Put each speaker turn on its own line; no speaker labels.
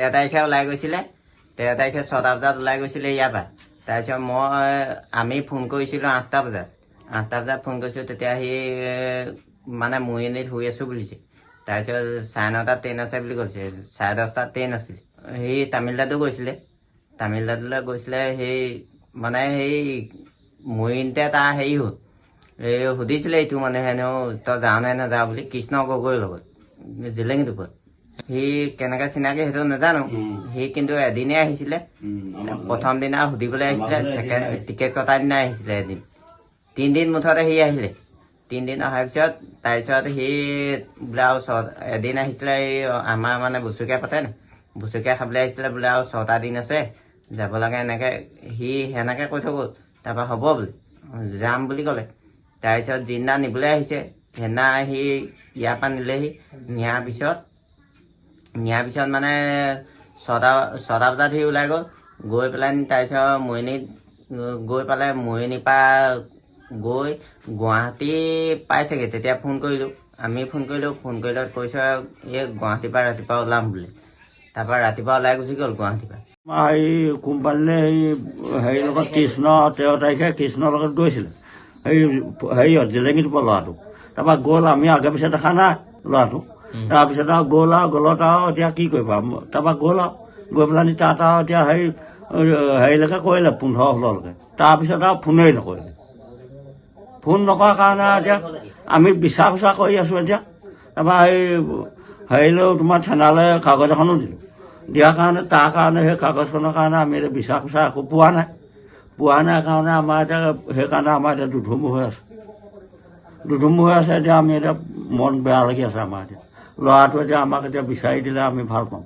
13 তাৰিখে ওলাই গৈছিলে 13 তাৰিখে 6টা বজাত ওলাই গৈছিলে ইয়াৰ পৰা তাৰপিছত আমি ফোন কৰিছিলোঁ 8টা বজাত ফোন কৰিছোঁ তেতিয়া সি মানে মৰিয়নিত শুই আছোঁ বুলিছে তাৰপিছত 9:30 ট্ৰেইন আছে বুলি কৈছে 10:30 ট্ৰেইন আছিল সি তামিলনাডু গৈছিলে তামিলনাডুলৈ গৈছিলে সেই মানে সেই মৰিয়নিতে তাৰ হেৰি হ'ল এই সুধিছিলে এইটো মানে হেনো তই যাৱ নে নাযাৱ বুলি কৃষ্ণ গগৈৰ লগত জিলেঙিটোপত সি কেনেকৈ চিনাকি সেইটো নাজানো সি কিন্তু এদিনেই আহিছিলে প্ৰথম দিনা সুধিবলৈ আহিছিলে ছেকেণ্ড টিকেট কটাৰ দিনা আহিছিলে এদিন 3 দিন মুঠতে সি আহিলে 3 দিন অহাৰ পিছত তাৰপিছত সি বোলে আৰু এদিন আহিছিলে এই আমাৰ মানে বুচুকীয়া পাতে না বুচুকীয়া খাবলৈ আহিছিলে বোলে আৰু 6টা দিন আছে যাব লাগে এনেকৈ সি সেনেকৈ কৈ থৈ গ'ল তাৰপৰা হ'ব বুলি যাম বুলি ক'লে তাৰপিছত যিদিনা নিবলৈ আহিছে সেইদিনা সি ইয়াৰ পৰা নিলেহি নিয়াৰ পিছত মানে 6টা বজাত সি ওলাই গৈ পেলাই তাৰপিছত মৰিয়নিত গৈ পালে মৰিয়নিৰ পৰা গৈ গুৱাহাটী পাইছেগৈ তেতিয়া ফোন কৰিলোঁ আমি ফোন কৰিলোঁ কৈছোঁ এই গুৱাহাটীৰ পৰা ৰাতিপুৱা ওলাম বুলি তাৰপৰা ৰাতিপুৱা ওলাই গুচি গ'ল গুৱাহাটীৰ পৰা
এই কোম্পানীলৈ হেৰি লগত কৃষ্ণ 13 তাৰিখে কৃষ্ণৰ লগত গৈছিলে হেৰিয়ত জিলেঙিটোপৰ ল'ৰাটো তাৰপৰা গ'ল আমি আগে পিছে দেখা নাই ল'ৰাটো তাৰপিছত আৰু গ'লত আৰু এতিয়া কি কৰিবা তাৰপৰা গ'ল আৰু গৈ পেলাই তাত আৰু এতিয়া হেৰিলৈকে কৰিলে 15-16লৈকে তাৰপিছত আৰু ফোনেই নকৰিলে ফোন নকৰাৰ কাৰণে এতিয়া আমি বিচাৰ কৰি আছোঁ এতিয়া তাৰপৰা হেৰিলৈ তোমাৰ থানালৈ কাগজ এখনো দিলোঁ দিয়াৰ কাৰণে তাৰ কাৰণে সেই কাগজখনৰ কাৰণে আমি এতিয়া বিচাৰ একো পোৱা নাই কাৰণে আমাৰ এতিয়া সেইকাৰণে আমাৰ এতিয়া দুধুমু হৈ আছে এতিয়া আমি এতিয়া মন বেয়া লাগি আছে আমাৰ এতিয়া ল'ৰাটো এতিয়া আমাক এতিয়া বিচাৰি দিলে আমি ভাল পাওঁ